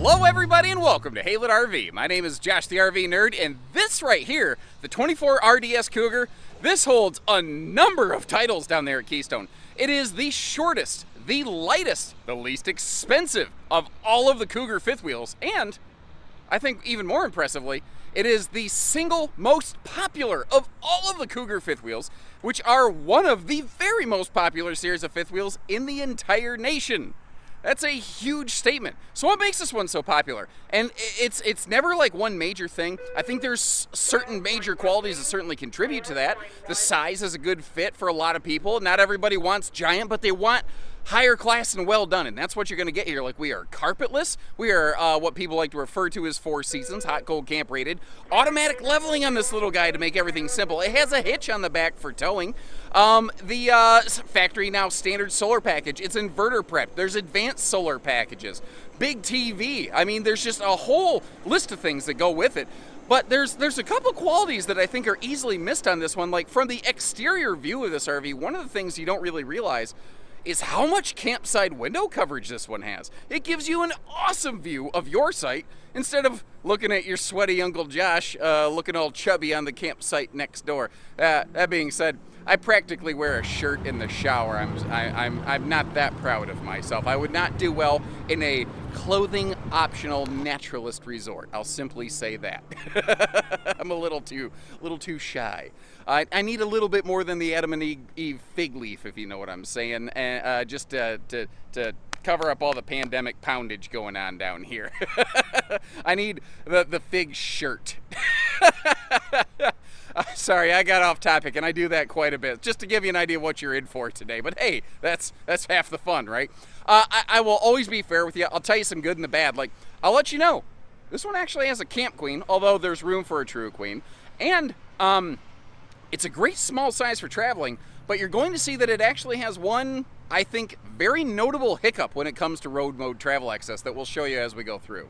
Hello everybody and welcome to Haylett RV. My name is Josh the RV Nerd, and this right here, the 24RDS Cougar, this holds a number of titles down there at Keystone. It is the shortest, the lightest, the least expensive of all of the Cougar fifth wheels, and I think even more impressively, it is the single most popular of all of the Cougar fifth wheels, which are one of the very most popular series of fifth wheels in the entire nation. That's a huge statement. So what makes this one so popular? And it's never like one major thing. I think there's certain major qualities that certainly contribute to that. The size is a good fit for a lot of people. Not everybody wants giant, but they want higher class and well done, and that's what you're going to get here. Like, we are carpetless. We are what people like to refer to as 4 seasons, hot, cold, camp rated. Automatic leveling on this little guy to make everything simple. It has a hitch on the back for towing. The factory now standard solar package. It's inverter prep. There's advanced solar packages. Big TV. I mean, there's just a whole list of things that go with it. But there's a couple qualities that I think are easily missed on this one. Like, from the exterior view of this RV, one of the things you don't really realize is how much campsite window coverage this one has. It gives you an awesome view of your site instead of looking at your sweaty Uncle Josh looking all chubby on the campsite next door. That being said, I practically wear a shirt in the shower. I'm not that proud of myself. I would not do well in a clothing optional naturalist resort. I'll simply say that. I'm a little too shy. I need a little bit more than the Adam and Eve fig leaf, if you know what I'm saying, and just to cover up all the pandemic poundage going on down here. I need the fig shirt. Sorry, I got off topic, and I do that quite a bit, just to give you an idea of what you're in for today. But hey, that's half the fun, right? I will always be fair with you. I'll tell you some good and the bad. Like, I'll let you know, this one actually has a camp queen, although there's room for a true queen. And it's a great small size for traveling, but you're going to see that it actually has one, I think, very notable hiccup when it comes to road mode travel access that we'll show you as we go through.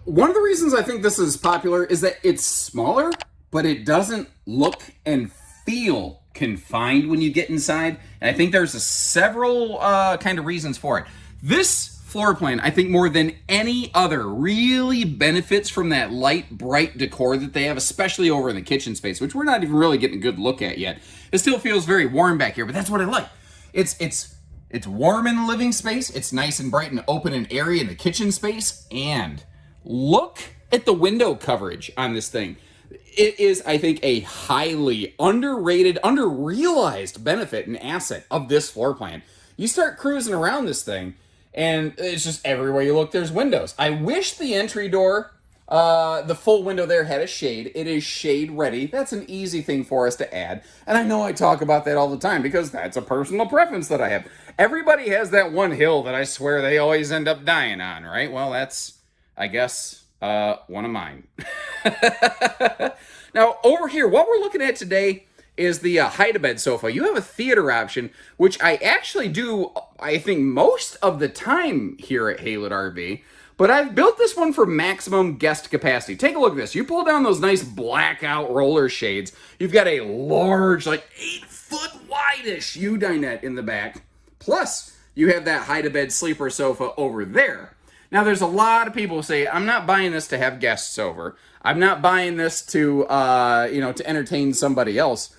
One of the reasons I think this is popular is that it's smaller, but it doesn't look and feel confined when you get inside. And I think there's several kind of reasons for it. This floor plan, I think more than any other, really benefits from that light, bright decor that they have, especially over in the kitchen space, which we're not even really getting a good look at yet. It still feels very warm back here, but that's what I like. It's warm in the living space. It's nice and bright and open and airy in the kitchen space. And look at the window coverage on this thing. It is, I think, a highly underrated, underrealized benefit and asset of this floor plan. You start cruising around this thing, and it's just everywhere you look, there's windows. I wish the entry door, the full window there, had a shade. It is shade ready. That's an easy thing for us to add. And I know I talk about that all the time because that's a personal preference that I have. Everybody has that one hill that I swear they always end up dying on, right? Well, that's, I guess, one of mine. Now, over here, what we're looking at today is the hide-a-bed sofa. You have a theater option, which I actually do, I think, most of the time here at Haylett RV, but I've built this one for maximum guest capacity. Take a look at this. You pull down those nice blackout roller shades. You've got a large, like 8-foot wide-ish U-dinette in the back. Plus, you have that hide-a-bed sleeper sofa over there. Now, there's a lot of people who say, I'm not buying this to have guests over. I'm not buying this to, to entertain somebody else.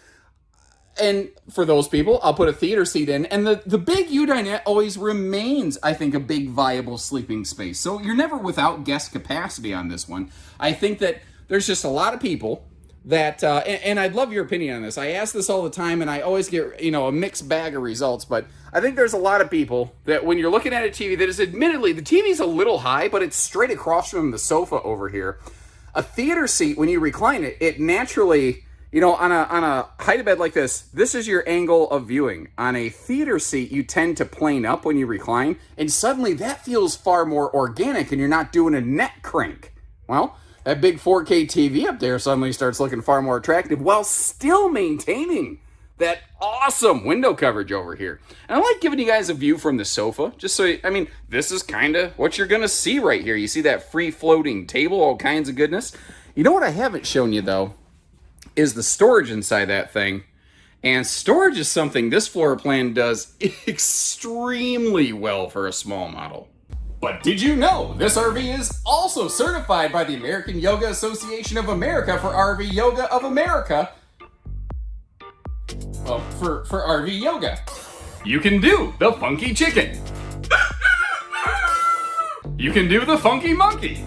And for those people, I'll put a theater seat in. And the big U-dinette always remains, I think, a big viable sleeping space. So you're never without guest capacity on this one. I think that there's just a lot of people that, and I'd love your opinion on this. I ask this all the time, and I always get, a mixed bag of results. But I think there's a lot of people that when you're looking at a TV that is admittedly, the TV's a little high, but it's straight across from the sofa over here. A theater seat, when you recline it, it naturally, on a hide-a-bed like this is your angle of viewing. On a theater seat, you tend to plane up when you recline, and suddenly that feels far more organic, and you're not doing a neck crank. Well, that big 4K TV up there suddenly starts looking far more attractive while still maintaining that awesome window coverage over here. And I like giving you guys a view from the sofa, just so, this is kind of what you're going to see right here. You see that free-floating table, all kinds of goodness. You know what I haven't shown you, though, is the storage inside that thing. And storage is something this floor plan does extremely well for a small model. But did you know this RV is also certified by the American Yoga Association of America for RV Yoga of America? Well, for RV yoga. You can do the funky chicken. You can do the funky monkey.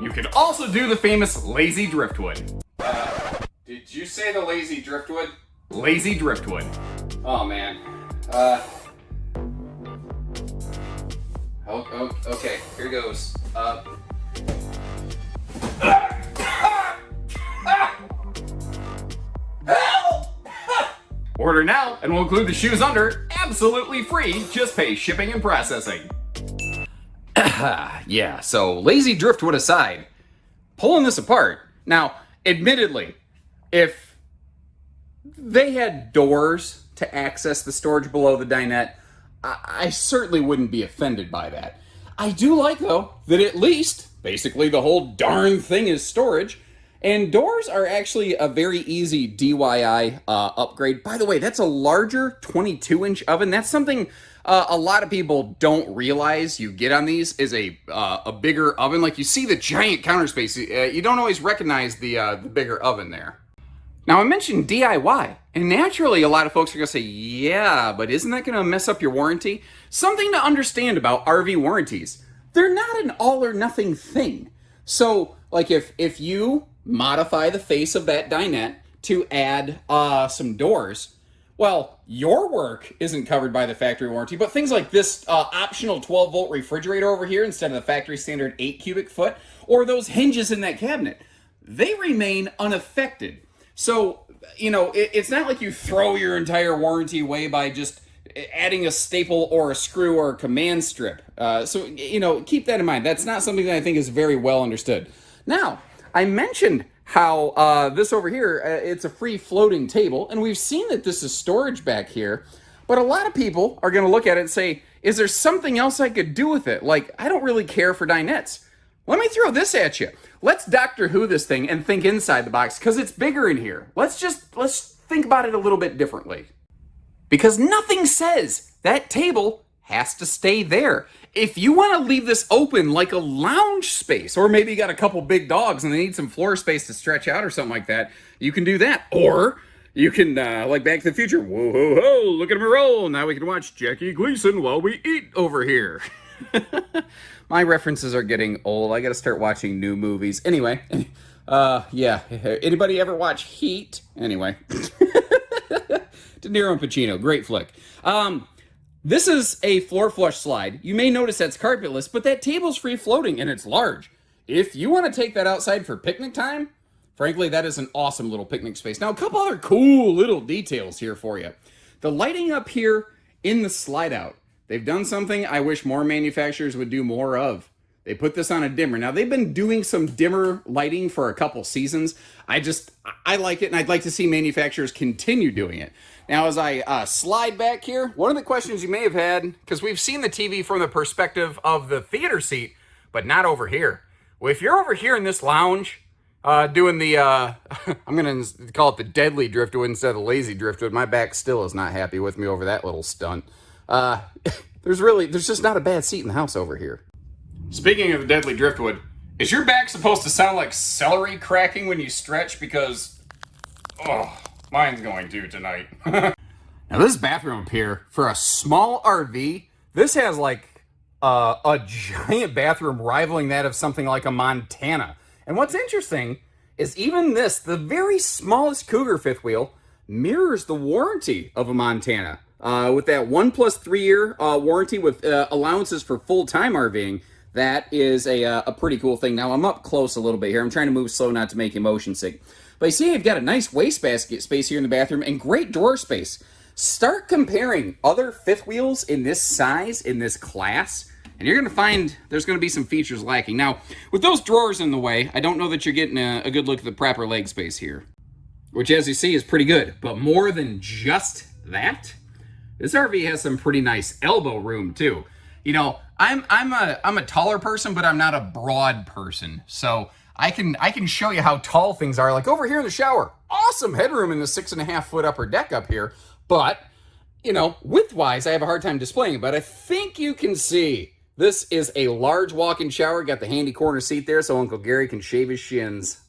You can also do the famous lazy driftwood. Did you say the lazy driftwood? Lazy driftwood. Oh man. Okay, here goes. Order now, and we'll include the shoes under, absolutely free, just pay shipping and processing. Yeah, so lazy driftwood aside, pulling this apart. Now, admittedly, if they had doors to access the storage below the dinette, I certainly wouldn't be offended by that. I do like, though, that at least, basically the whole darn thing is storage. And doors are actually a very easy DIY upgrade. By the way, that's a larger 22-inch oven. That's something a lot of people don't realize you get on these is a bigger oven. Like you see the giant counter space. You don't always recognize the bigger oven there. Now, I mentioned DIY, and naturally a lot of folks are going to say, yeah, but isn't that going to mess up your warranty? Something to understand about RV warranties. They're not an all or nothing thing. So, like if you modify the face of that dinette to add some doors, well, your work isn't covered by the factory warranty, but things like this optional 12-volt refrigerator over here instead of the factory standard 8 cubic foot, or those hinges in that cabinet, they remain unaffected. So, you know, it's not like you throw your entire warranty away by just adding a staple or a screw or a command strip. So, you know, keep that in mind. That's not something that I think is very well understood. Now, I mentioned how this over here, it's a free floating table, and we've seen that this is storage back here, but a lot of people are going to look at it and say, is there something else I could do with it? Like, I don't really care for dinettes. Let me throw this at you. Let's Doctor Who this thing and think inside the box, because it's bigger in here. Let's think about it a little bit differently. Because nothing says that table has to stay there. If you want to leave this open like a lounge space, or maybe you got a couple big dogs and they need some floor space to stretch out or something like that, you can do that. Or you can, like Back to the Future, whoa, ho, ho, look at him roll. Now we can watch Jackie Gleason while we eat over here. My references are getting old. I got to start watching new movies. Anyway, yeah. Anybody ever watch Heat? Anyway. De Niro and Pacino, great flick. This is a floor flush slide. You may notice that's carpetless, but that table's free floating and it's large. If you want to take that outside for picnic time, frankly, that is an awesome little picnic space. Now, a couple other cool little details here for you. The lighting up here in the slide out. They've done something I wish more manufacturers would do more of. They put this on a dimmer. Now, they've been doing some dimmer lighting for a couple seasons. I like it, and I'd like to see manufacturers continue doing it. Now, as I slide back here, one of the questions you may have had, because we've seen the TV from the perspective of the theater seat, but not over here. Well, if you're over here in this lounge, doing the, I'm going to call it the deadly driftwood instead of the lazy driftwood. My back still is not happy with me over that little stunt. There's just not a bad seat in the house over here. Speaking of the deadly driftwood, is your back supposed to sound like celery cracking when you stretch? Because, oh, mine's going to tonight. Now this bathroom up here, for a small RV, this has like a giant bathroom rivaling that of something like a Montana. And what's interesting is even this, the very smallest Cougar fifth wheel, mirrors the warranty of a Montana. With that 1+3 year warranty with allowances for full-time RVing, that is a pretty cool thing. Now, I'm up close a little bit here. I'm trying to move slow not to make you motion sick. But you see, I've got a nice wastebasket space here in the bathroom and great drawer space. Start comparing other fifth wheels in this size, in this class, and you're going to find there's going to be some features lacking. Now, with those drawers in the way, I don't know that you're getting a good look at the proper leg space here, which, as you see, is pretty good. But more than just that, this RV has some pretty nice elbow room, too. You know, I'm a taller person, but I'm not a broad person. So I can show you how tall things are. Like over here in the shower, awesome headroom in the 6.5 foot upper deck up here. But you know, width-wise, I have a hard time displaying it, but I think you can see. This is a large walk-in shower. Got the handy corner seat there so Uncle Gary can shave his shins.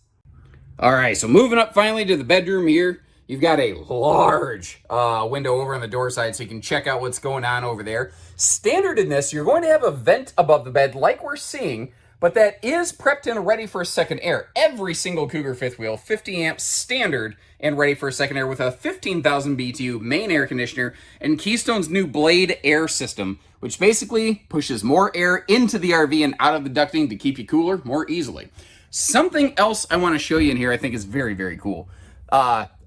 All right, so moving up finally to the bedroom here. You've got a large window over on the door side so you can check out what's going on over there. Standard in this, you're going to have a vent above the bed like we're seeing, but that is prepped and ready for a second air. Every single Cougar fifth wheel, 50 amps standard and ready for a second air with a 15,000 BTU main air conditioner and Keystone's new Blade air system, which basically pushes more air into the RV and out of the ducting to keep you cooler more easily. Something else I want to show you in here I think is very, very cool.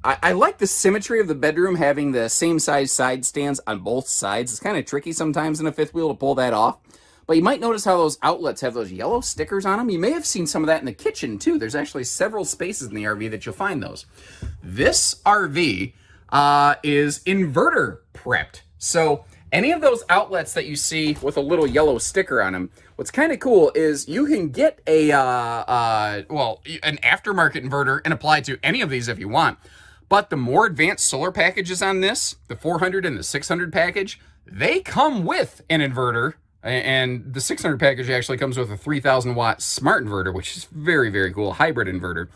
I like the symmetry of the bedroom, having the same size side stands on both sides. It's kind of tricky sometimes in a fifth wheel to pull that off. But you might notice how those outlets have those yellow stickers on them. You may have seen some of that in the kitchen too. There's actually several spaces in the RV that you'll find those. This RV is inverter prepped. So any of those outlets that you see with a little yellow sticker on them, what's kind of cool is you can get a an aftermarket inverter and apply it to any of these if you want. But the more advanced solar packages on this, the 400 and the 600 package, they come with an inverter. And the 600 package actually comes with a 3,000 watt smart inverter, which is very, very cool, hybrid inverter.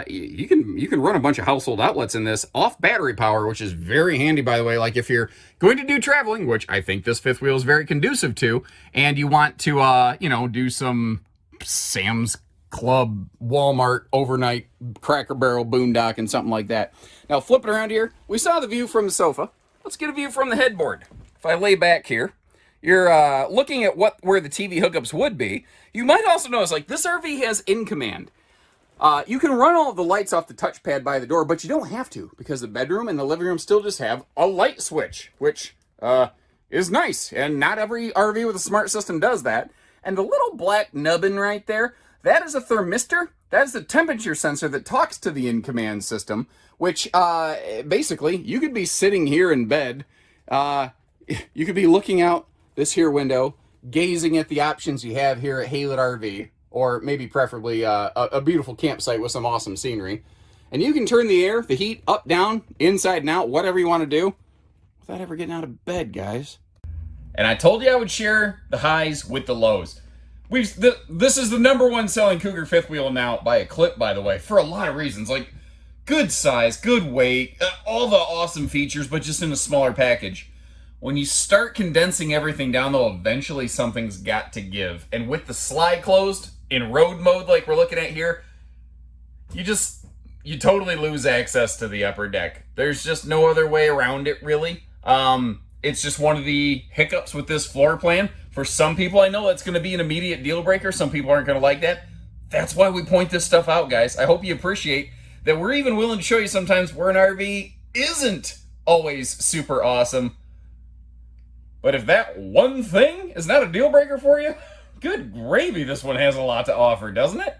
You can run a bunch of household outlets in this off battery power, which is very handy, by the way. Like if you're going to do traveling, which I think this fifth wheel is very conducive to, and you want to, do some Sam's Club, Walmart, overnight, Cracker Barrel, boondock, and something like that. Now, flipping around here, we saw the view from the sofa. Let's get a view from the headboard. If I lay back here, you're looking at where the TV hookups would be. You might also notice, like, this RV has in command. You can run all of the lights off the touchpad by the door, but you don't have to because the bedroom and the living room still just have a light switch, which is nice. And not every RV with a smart system does that. And the little black nubbin right there, that is a thermistor. That is the temperature sensor that talks to the in-command system, which basically you could be sitting here in bed. You could be looking out this here window, gazing at the options you have here at Haylett RV, or maybe preferably a beautiful campsite with some awesome scenery. And you can turn the air, the heat, up, down, inside and out, whatever you want to do, without ever getting out of bed, guys. And I told you I would share the highs with the lows. This is the #1 selling Cougar fifth wheel now by a clip, by the way, for a lot of reasons. Like, good size, good weight, all the awesome features, but just in a smaller package. When you start condensing everything down, though, eventually something's got to give. And with the slide closed in road mode like we're looking at here, you totally lose access to the upper deck. There's just no other way around it, really. It's just one of the hiccups with this floor plan. For some people, I know that's going to be an immediate deal breaker. Some people aren't going to like that. That's why we point this stuff out, guys. I hope you appreciate that we're even willing to show you sometimes where an RV isn't always super awesome. But if that one thing is not a deal breaker for you, good gravy, this one has a lot to offer, doesn't it?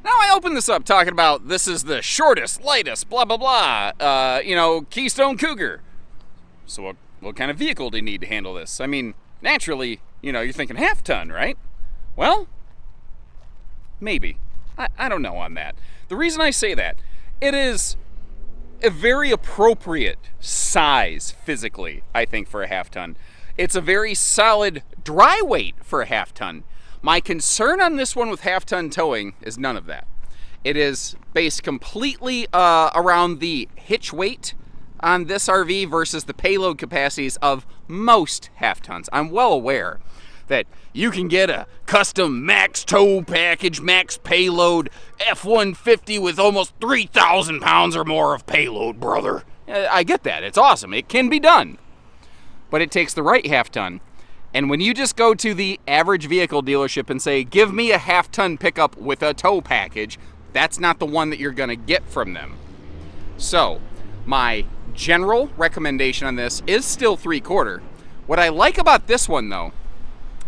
Now I open this up talking about this is the shortest, lightest, blah, blah, blah, Keystone Cougar. So what kind of vehicle do you need to handle this? I mean, naturally, you're thinking half ton, right? Well, maybe. I don't know on that. The reason I say that, it is a very appropriate size physically, I think, for a half ton. It's a very solid dry weight for a half ton. My concern on this one with half ton towing is none of that. It is based completely around the hitch weight on this RV versus the payload capacities of most half tons. I'm well aware that you can get a custom max tow package, max payload F-150 with almost 3,000 pounds or more of payload, brother. I get that. It's awesome. It can be done. But it takes the right half ton. And when you just go to the average vehicle dealership and say, give me a half ton pickup with a tow package, that's not the one that you're going to get from them. So, my general recommendation on this is still 3/4. What I like about this one, though,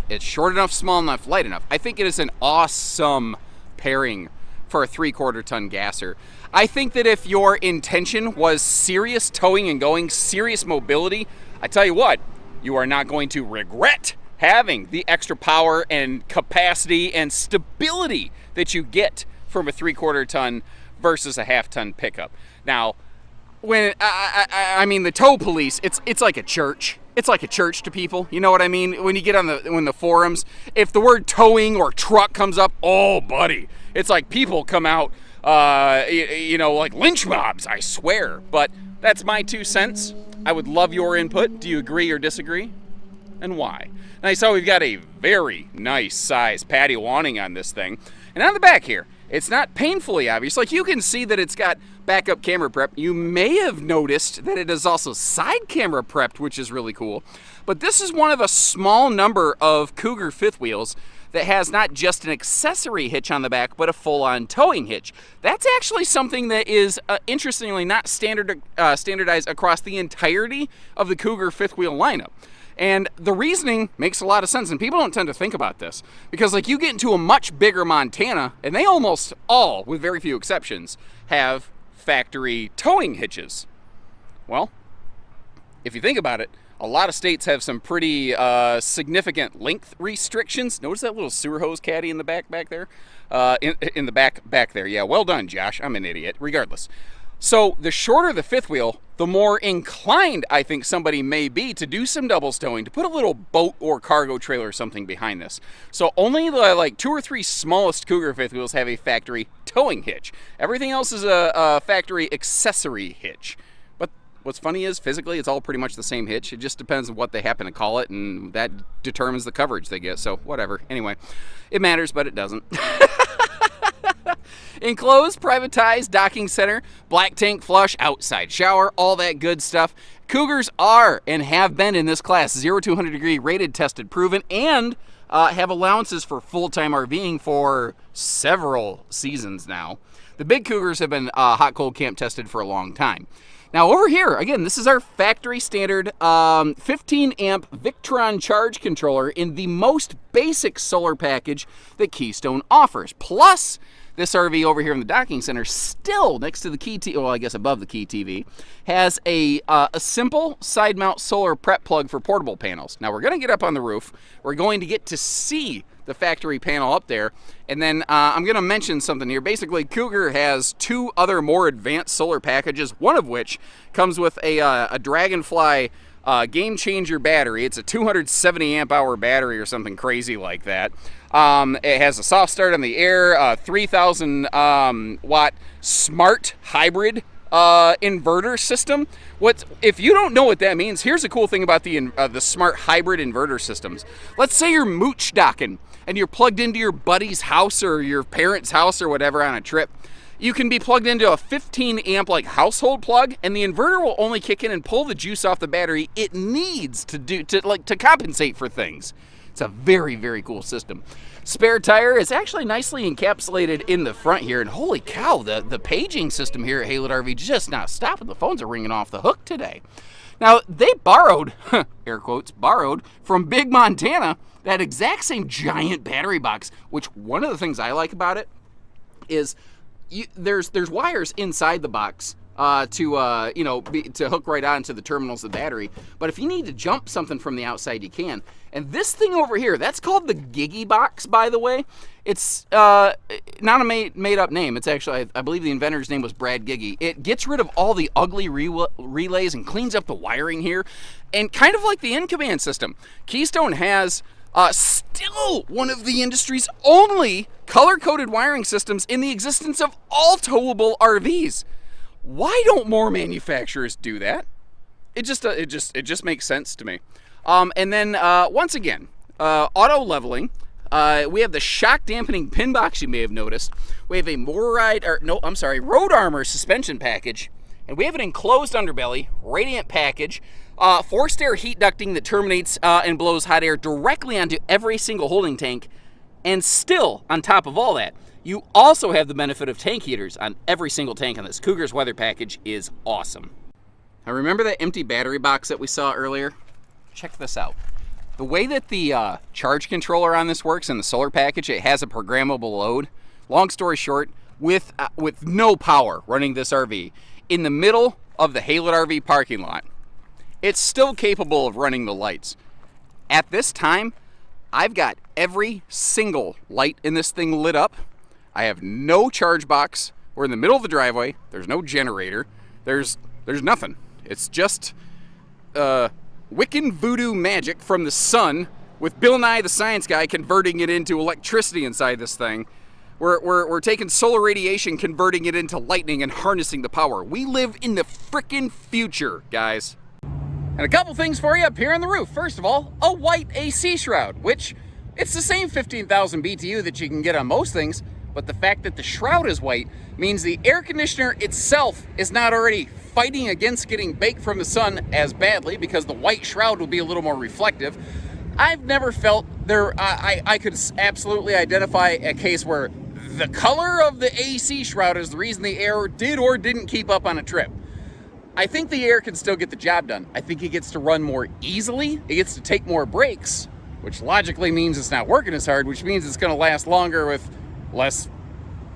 it's short enough, small enough, light enough. I think it is an awesome pairing for a 3/4 ton gasser. I think that if your intention was serious towing and going, serious mobility, I tell you what, you are not going to regret having the extra power and capacity and stability that you get from a 3/4 ton versus a half ton pickup. Now, when I mean the tow police, it's like a church. It's like a church to people. You know what I mean? When you get on the forums, if the word towing or truck comes up, oh buddy, it's like people come out, like lynch mobs. I swear. But that's my 2 cents. I would love your input. Do you agree or disagree, and why? Now you saw we've got a very nice size patio awning on this thing, and on the back here, it's not painfully obvious. Like, you can see that it's got backup camera prep. You may have noticed that it is also side camera prepped, which is really cool. But this is one of a small number of Cougar fifth wheels that has not just an accessory hitch on the back, but a full-on towing hitch. That's actually something that is, interestingly, not standardized across the entirety of the Cougar fifth wheel lineup. And the reasoning makes a lot of sense, and people don't tend to think about this. Because, like, you get into a much bigger Montana, and they almost all, with very few exceptions, have factory towing hitches. Well, if you think about it, a lot of states have some pretty significant length restrictions. Notice that little sewer hose caddy in the back there? In the back there. Yeah, well done, Josh. I'm an idiot. Regardless. So the shorter the fifth wheel, the more inclined I think somebody may be to do some double stowing, to put a little boat or cargo trailer or something behind this. So only the 2 or 3 smallest Cougar fifth wheels have a factory towing hitch. Everything else is a factory accessory hitch. But what's funny is, physically, it's all pretty much the same hitch. It just depends on what they happen to call it, and that determines the coverage they get. So whatever. Anyway, it matters, but it doesn't. Enclosed, privatized docking center, black tank flush, outside shower, all that good stuff. Cougars are and have been in this class 0 to 100 degree rated, tested, proven, and have allowances for full-time RVing for several seasons now. The big Cougars have been hot cold camp tested for a long time. Now over here, again, this is our factory standard 15 amp Victron charge controller in the most basic solar package that Keystone offers. Plus, this RV over here in the docking center, still next to the key TV, well, I guess above the key TV, has a simple side mount solar prep plug for portable panels. Now we're going to get up on the roof. We're going to get to see the factory panel up there, and then I'm going to mention something here. Basically, Cougar has 2 other more advanced solar packages, one of which comes with a Dragonfly game changer battery. It's a 270 amp hour battery or something crazy like that. It has a soft start on the air, 3,000 watt smart hybrid inverter system. If you don't know what that means, here's a cool thing about the smart hybrid inverter systems. Let's say you're mooch docking and you're plugged into your buddy's house or your parents' house or whatever on a trip. You can be plugged into a 15 amp household plug, and the inverter will only kick in and pull the juice off the battery it needs to compensate for things. It's a very, very cool system. Spare tire is actually nicely encapsulated in the front here, and holy cow, the paging system here at Haylett RV just not stopping. The phones are ringing off the hook today. Now, they borrowed, air quotes, borrowed from Big Montana that exact same giant battery box, which one of the things I like about it is there's wires inside the box to hook right onto the terminals of the battery. But if you need to jump something from the outside, you can. And this thing over here, that's called the Giggy box, by the way. It's not a made-up name. It's actually, I believe the inventor's name was Brad Giggy. It gets rid of all the ugly relays and cleans up the wiring here. And kind of like the in-command system, Keystone has still one of the industry's only color-coded wiring systems in the existence of all towable RVs. Why don't more manufacturers do that? It just makes sense to me. And then once again, auto leveling. We have the shock dampening pin box you may have noticed. We have a Road Armor suspension package, and we have an enclosed underbelly, radiant package, forced air heat ducting that terminates and blows hot air directly onto every single holding tank. And still, on top of all that, you also have the benefit of tank heaters on every single tank on this. Cougar's weather package is awesome. Now remember that empty battery box that we saw earlier? Check this out. The way that the charge controller on this works in the solar package, it has a programmable load. Long story short, with no power running this RV, in the middle of the Haylett RV parking lot, it's still capable of running the lights. At this time, I've got every single light in this thing lit up. I have no charge box. We're in the middle of the driveway. There's no generator. There's There's nothing. It's just Wiccan voodoo magic from the sun with Bill Nye the Science Guy converting it into electricity inside this thing. We're taking solar radiation, converting it into lightning and harnessing the power. We live in the frickin' future, guys. And a couple things for you up here on the roof. First of all, a white AC shroud, which it's the same 15,000 BTU that you can get on most things, but the fact that the shroud is white means the air conditioner itself is not already fighting against getting baked from the sun as badly because the white shroud will be a little more reflective. I've never felt there, I could absolutely identify a case where the color of the AC shroud is the reason the air did or didn't keep up on a trip. I think the air can still get the job done. I think it gets to run more easily. It gets to take more breaks, which logically means it's not working as hard, which means it's going to last longer with less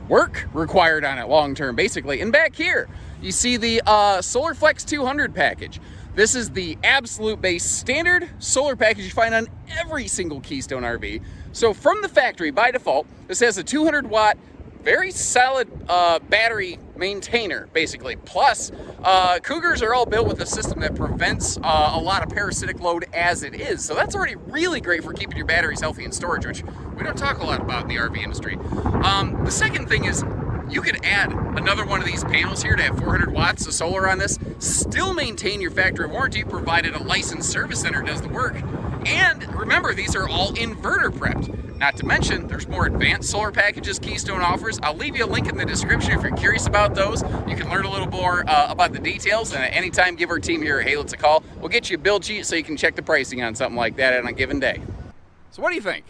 work required on it long term, basically. And back here, you see the SolarFlex 200 package. This is the absolute base standard solar package you find on every single Keystone RV. So from the factory, by default, this has a 200 watt, very solid battery maintainer, basically. Plus, Cougars are all built with a system that prevents a lot of parasitic load as it is. So that's already really great for keeping your batteries healthy in storage, which we don't talk a lot about in the RV industry. The second thing is, you could add another one of these panels here to have 400 watts of solar on this, still maintain your factory warranty provided a licensed service center does the work. And remember, these are all inverter prepped. Not to mention, there's more advanced solar packages Keystone offers. I'll leave you a link in the description if you're curious about those. You can learn a little more about the details, and at any time, give our team here at Haylett's a call. We'll get you a build sheet so you can check the pricing on something like that on a given day. So what do you think?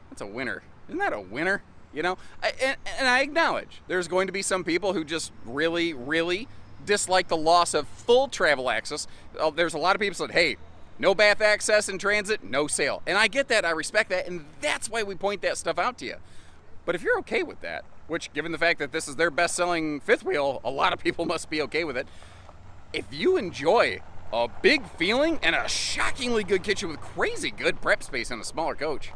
That's a winner. Isn't that a winner? You know, and I acknowledge there's going to be some people who just really, really dislike the loss of full travel access. There's a lot of people that said, hey, no bath access in transit, no sale. And I get that, I respect that, and that's why we point that stuff out to you. But if you're okay with that, which given the fact that this is their best-selling fifth wheel, a lot of people must be okay with it. If you enjoy a big feeling and a shockingly good kitchen with crazy good prep space and a smaller coach,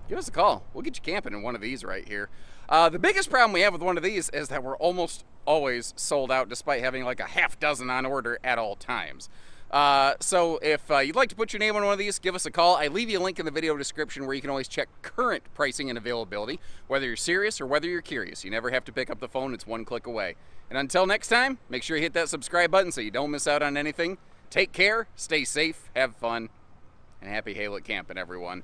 give us a call. We'll get you camping in one of these right here. The biggest problem we have with one of these is that we're almost always sold out despite having like a half dozen on order at all times. So if you'd like to put your name on one of these, give us a call. I leave you a link in the video description where you can always check current pricing and availability, whether you're serious or whether you're curious. You never have to pick up the phone. It's one click away. And until next time, make sure you hit that subscribe button so you don't miss out on anything. Take care, stay safe, have fun, and happy Haylett camping, everyone.